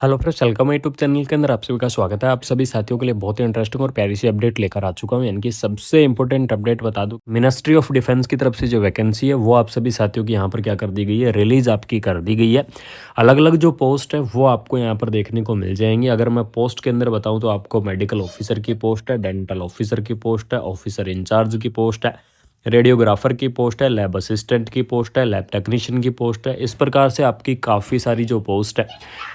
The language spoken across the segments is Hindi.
Hello friends, welcome YouTube channel के अंदर आप सभी का स्वागत है। आप सभी साथियों के लिए बहुत ही इंटरेस्टिंग और प्यारी सी अपडेट लेकर आ चुका हूँ। यानी कि सबसे इंपॉर्टेंट अपडेट बता दूं, मिनिस्ट्री ऑफ डिफेंस की तरफ से जो वैकेंसी है वो आप सभी साथियों की यहाँ पर क्या कर दी गई है, रिलीज आपकी कर दी गई है। अलग अलग जो पोस्ट है वो आपको यहाँ पर देखने को मिल जाएंगी। अगर मैं पोस्ट के अंदर बताऊँ तो आपको मेडिकल ऑफिसर की पोस्ट है, डेंटल ऑफिसर की पोस्ट है, ऑफिसर इंचार्ज की पोस्ट है, रेडियोग्राफर की पोस्ट है, लैब असिस्टेंट की पोस्ट है, लैब टेक्नीशियन की पोस्ट है। इस प्रकार से आपकी काफ़ी सारी जो पोस्ट है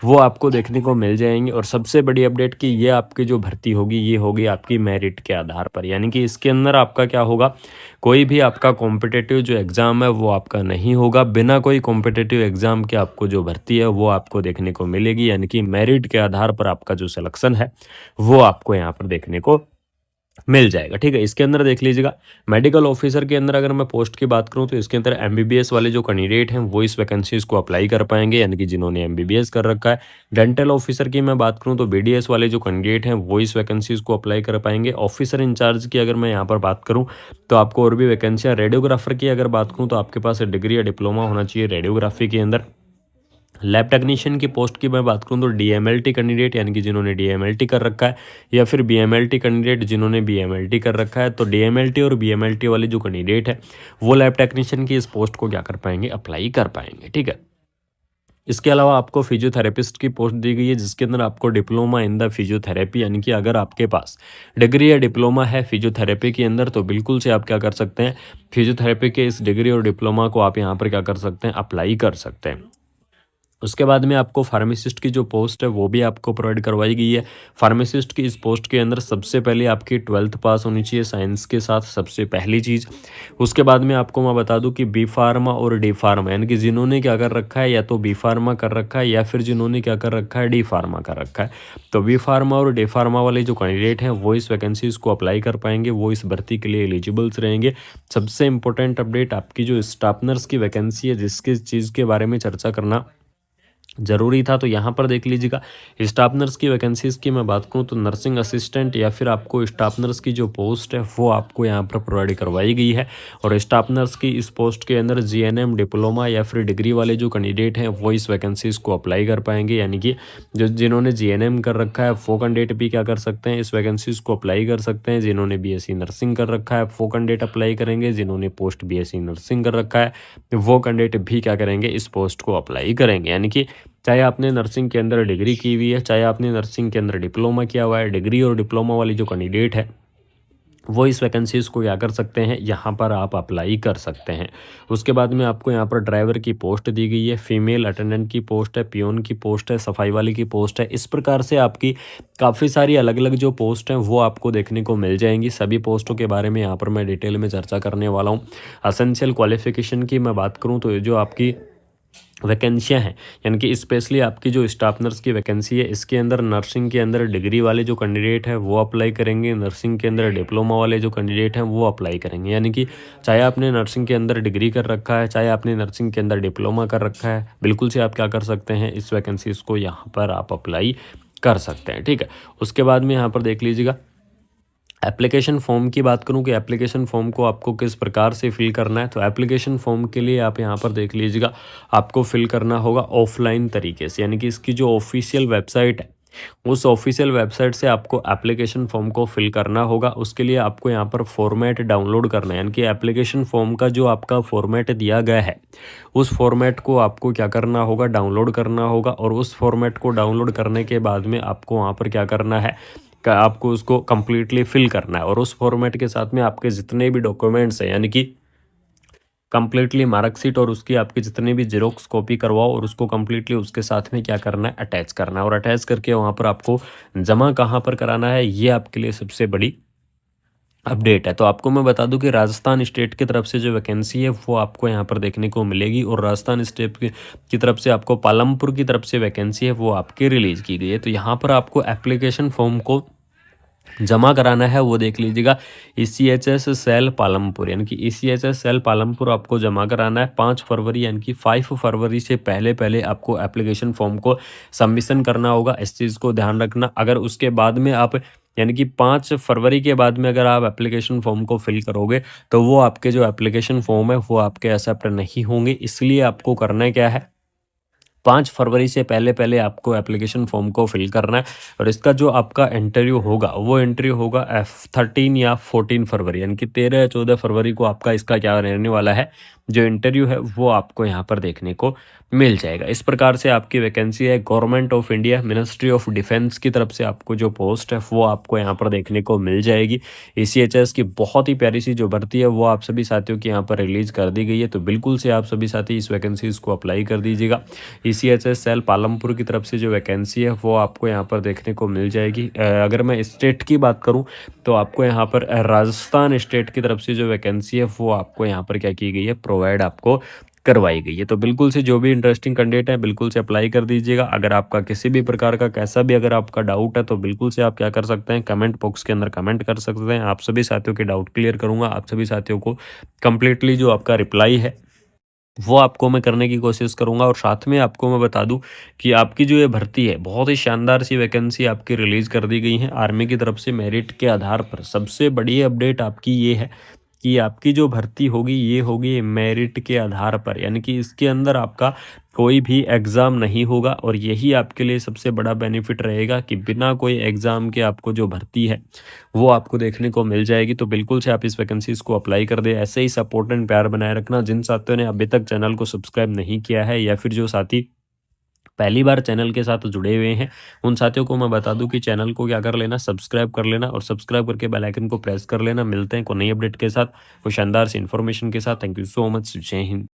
वो आपको देखने को मिल जाएंगी। और सबसे बड़ी अपडेट कि ये आपकी जो भर्ती होगी ये होगी आपकी मेरिट के आधार पर। यानी कि इसके अंदर आपका क्या होगा, कोई भी आपका कॉम्पिटिटिव जो एग्ज़ाम है वो आपका नहीं होगा। बिना कोई कॉम्पिटिटिव एग्ज़ाम के आपको जो भर्ती है वो आपको देखने को मिलेगी। यानी कि मेरिट के आधार पर आपका जो सिलेक्शन है वो आपको यहाँ पर देखने को मिल जाएगा। ठीक है, इसके अंदर देख लीजिएगा, मेडिकल ऑफिसर के अंदर अगर मैं पोस्ट की बात करूं तो इसके अंदर एमबीबीएस वाले जो कैंडिडेट हैं वो इस वैकेंसीज को अप्लाई कर पाएंगे, यानी कि जिन्होंने एमबीबीएस कर रखा है। डेंटल ऑफिसर की मैं बात करूं तो बीडीएस वाले जो कैंडिडेट हैं वो इस वैकेंसीज को अप्लाई कर पाएंगे। ऑफिसर इंचार्ज की अगर मैं यहाँ पर बात करूँ तो आपको और भी वैकेंसियाँ। रेडियोग्राफर की अगर बात करूँ तो आपके पास डिग्री या डिप्लोमा होना चाहिए रेडियोग्राफी के अंदर। लैब टेक्नीशियन की पोस्ट की मैं बात करूं तो डीएमएलटी कैंडिडेट, यानी कि जिन्होंने डीएमएलटी कर रखा है, या फिर बीएमएलटी कैंडिडेट जिन्होंने बीएमएलटी कर रखा है। तो डीएमएलटी और बीएमएलटी वाले जो कैंडिडेट है वो लैब टेक्नीशियन की इस पोस्ट को क्या कर पाएंगे, अप्लाई कर पाएंगे। ठीक है, इसके अलावा आपको फिजियोथेरेपिस्ट की पोस्ट दी गई है जिसके अंदर आपको डिप्लोमा इन द फिजियोथेरेपी, यानी कि अगर आपके पास डिग्री या डिप्लोमा है फिजियोथेरेपी के अंदर तो बिल्कुल से आप क्या कर सकते हैं, फिजियोथेरेपी के इस डिग्री और डिप्लोमा को आप यहाँ पर क्या कर सकते हैं, अप्लाई कर सकते हैं। उसके बाद में आपको फार्मासिस्ट की जो पोस्ट है वो भी आपको प्रोवाइड करवाई गई है। फार्मासिस्ट की इस पोस्ट के अंदर सबसे पहले आपकी 12th पास होनी चाहिए साइंस के साथ, सबसे पहली चीज़। उसके बाद में आपको मैं बता दूं कि बी फार्मा और डी फार्मा, यानी कि जिन्होंने क्या कर रखा है, या तो बी फार्मा कर रखा है या फिर जिन्होंने क्या कर रखा है, डी फार्मा कर रखा है। तो बी फार्मा और डी फार्मा वाले जो कैंडिडेट हैं वो इस वैकेंसीज को अप्लाई कर पाएंगे, वो इस भर्ती के लिए एलिजिबल्स रहेंगे। सबसे इंपॉर्टेंट अपडेट, आपकी जो स्टाफ नर्स की वैकेंसी है जिसकी चीज़ के बारे में चर्चा करना ज़रूरी था, तो यहाँ पर देख लीजिएगा, स्टाफ नर्स की वैकेंसीज़ की मैं बात करूँ तो नर्सिंग असिस्टेंट या फिर आपको स्टाफ नर्स की जो पोस्ट है वो आपको यहाँ पर प्रोवाइड करवाई गई है। और स्टाफ नर्स की इस पोस्ट के अंदर जीएनएम डिप्लोमा या फिर डिग्री वाले जो कैंडिडेट हैं वो इस वैकेंसीज़ को अप्लाई कर पाएंगे। यानी कि जो जिन्होंने जीएनएम कर रखा है वो कैंडिडेट भी क्या कर सकते हैं, इस वैकेंसीज़ को अप्लाई कर सकते हैं। जिन्होंने बीएससी नर्सिंग कर रखा है वो कैंडिडेट अप्लाई करेंगे, जिन्होंने पोस्ट बीएससी नर्सिंग कर रखा है वो कैंडिडेट भी क्या करेंगे, इस पोस्ट को अप्लाई करेंगे। यानी कि चाहे आपने नर्सिंग के अंदर डिग्री की हुई है, चाहे आपने नर्सिंग के अंदर डिप्लोमा किया हुआ है, डिग्री और डिप्लोमा वाली जो कैंडिडेट है वो इस वैकेंसीज़ को क्या कर सकते हैं, यहाँ पर आप अप्लाई कर सकते हैं। उसके बाद में आपको यहाँ पर ड्राइवर की पोस्ट दी गई है, फीमेल अटेंडेंट की पोस्ट है, पियोन की पोस्ट है, सफाई वाली की पोस्ट है। इस प्रकार से आपकी काफ़ी सारी अलग अलग जो पोस्ट हैं वो आपको देखने को मिल जाएंगी। सभी पोस्टों के बारे में यहाँ पर मैं डिटेल में चर्चा करने वाला हूँ। असेंशियल क्वालिफिकेशन की मैं बात करूँ तो ये जो आपकी वैकेंसियाँ हैं, यानी कि स्पेशली आपकी जो स्टाफ नर्स की वैकेंसी है इसके अंदर नर्सिंग के अंदर डिग्री वाले जो कैंडिडेट हैं वो अप्लाई करेंगे, नर्सिंग के अंदर डिप्लोमा वाले जो कैंडिडेट हैं वो अप्लाई करेंगे। यानी कि चाहे आपने नर्सिंग के अंदर डिग्री कर रखा है, चाहे आपने नर्सिंग के अंदर डिप्लोमा कर रखा है, बिल्कुल से आप क्या कर सकते हैं, इस वैकेंसीज़ को यहाँ पर आप अप्लाई कर सकते हैं। ठीक है, उसके बाद में यहाँ पर देख लीजिएगा, एप्लीकेशन फॉर्म की बात करूं कि एप्लीकेशन फॉर्म को आपको किस प्रकार से फिल करना है। तो एप्लीकेशन फॉर्म के लिए आप यहां पर देख लीजिएगा, आपको फिल करना होगा ऑफलाइन तरीके से, यानी कि इसकी जो ऑफिशियल वेबसाइट है उस ऑफिशियल वेबसाइट से आपको एप्लीकेशन फॉर्म को फिल करना होगा। उसके लिए आपको यहाँ पर फॉर्मेट डाउनलोड करना है, यानी कि एप्लीकेशन फॉर्म का जो आपका फॉर्मेट दिया गया है उस फॉर्मेट को आपको क्या करना होगा, डाउनलोड करना होगा। और उस फॉर्मेट को डाउनलोड करने के बाद में आपको वहाँ पर क्या करना है, आपको उसको कम्प्लीटली फिल करना है। और उस फॉर्मेट के साथ में आपके जितने भी डॉक्यूमेंट्स हैं, यानी कि कम्प्लीटली मार्कशीट और उसकी आपकी जितनी भी जेरोक्स कॉपी करवाओ और उसको कम्प्लीटली उसके साथ में क्या करना है, अटैच करना है। और अटैच करके वहाँ पर आपको जमा कहाँ पर कराना है, ये आपके लिए सबसे बड़ी अपडेट है। तो आपको मैं बता दूं कि राजस्थान स्टेट की तरफ से जो वैकेंसी है वो आपको यहाँ पर देखने को मिलेगी। और राजस्थान स्टेट की तरफ से आपको पालमपुर की तरफ से वैकेंसी है वो आपकी रिलीज़ की गई है। तो यहाँ पर आपको एप्लीकेशन फॉर्म को जमा कराना है, वो देख लीजिएगा ECHS सेल पालमपुर, यानी कि ECHS सेल पालमपुर आपको जमा कराना है 5 फरवरी, यानी कि 5 फरवरी से पहले पहले आपको एप्लीकेशन फॉर्म को सबमिशन करना होगा। इस चीज़ को ध्यान रखना। अगर उसके बाद में आप, यानी कि 5 फरवरी के बाद में अगर आप एप्लीकेशन फॉर्म को फिल करोगे तो वो आपके जो एप्लीकेशन फॉर्म है वो आपके एक्सेप्ट नहीं होंगे। इसलिए आपको करना क्या है, 5 फरवरी से पहले आपको एप्लीकेशन फॉर्म को फिल करना है और इसका जो आपका इंटरव्यू होगा वो इंटरव्यू होगा F13 या 14 फरवरी यानी कि 13 या 14 फरवरी को आपका इसका क्या रहने वाला है, जो इंटरव्यू है वो आपको यहाँ पर देखने को मिल जाएगा। इस प्रकार से आपकी वैकेंसी है government of India ministry of defence की तरफ से आपको जो पोस्ट है वो आपको यहाँ पर देखने को मिल जाएगी। ECHS की बहुत ही प्यारी सी जो भर्ती है वो आप सभी साथियों की यहाँ पर रिलीज कर दी गई है, तो बिल्कुल से आप सभी साथी इस वैकेंसीज को अप्लाई कर दीजिएगा। ECHS सेल पालमपुर की तरफ से जो वैकेंसी है वो आपको यहाँ पर देखने को मिल जाएगी। अगर मैं स्टेट की बात करूँ तो आपको यहाँ पर राजस्थान स्टेट की तरफ से जो वैकेंसी है वो आपको यहाँ पर क्या की गई है, प्रोवाइड आपको करवाई गई है। तो बिल्कुल से जो भी इंटरेस्टिंग कैंडिडेट है बिल्कुल से अप्लाई कर दीजिएगा। अगर आपका किसी भी प्रकार का कैसा भी अगर आपका डाउट है तो बिल्कुल से आप क्या कर सकते हैं, कमेंट बॉक्स के अंदर कमेंट कर सकते हैं। आप सभी साथियों के डाउट क्लियर करूंगा, आप सभी साथियों को कंप्लीटली जो आपका रिप्लाई है वो आपको मैं करने की कोशिश करूंगा। और साथ में आपको मैं बता दूं कि आपकी जो ये भर्ती है बहुत ही शानदार सी वैकेंसी आपकी रिलीज़ कर दी गई है आर्मी की तरफ से मेरिट के आधार पर। सबसे बड़ी अपडेट आपकी ये है कि आपकी जो भर्ती होगी ये होगी मेरिट के आधार पर, यानी कि इसके अंदर आपका कोई भी एग्ज़ाम नहीं होगा और यही आपके लिए सबसे बड़ा बेनिफिट रहेगा कि बिना कोई एग्ज़ाम के आपको जो भर्ती है वो आपको देखने को मिल जाएगी। तो बिल्कुल से आप इस वैकेंसीज को अप्लाई कर दें। ऐसे ही सपोर्ट एंड प्यार बनाए रखना। जिन साथियों ने अभी तक चैनल को सब्सक्राइब नहीं किया है या फिर जो साथी पहली बार चैनल के साथ जुड़े हुए हैं उन साथियों को मैं बता दूं कि चैनल को क्या कर लेना, सब्सक्राइब कर लेना और सब्सक्राइब करके बेल आइकन को प्रेस कर लेना। मिलते हैं को नई अपडेट के साथ, को शानदार सी इन्फॉर्मेशन के साथ। Thank you so much. जय हिंद।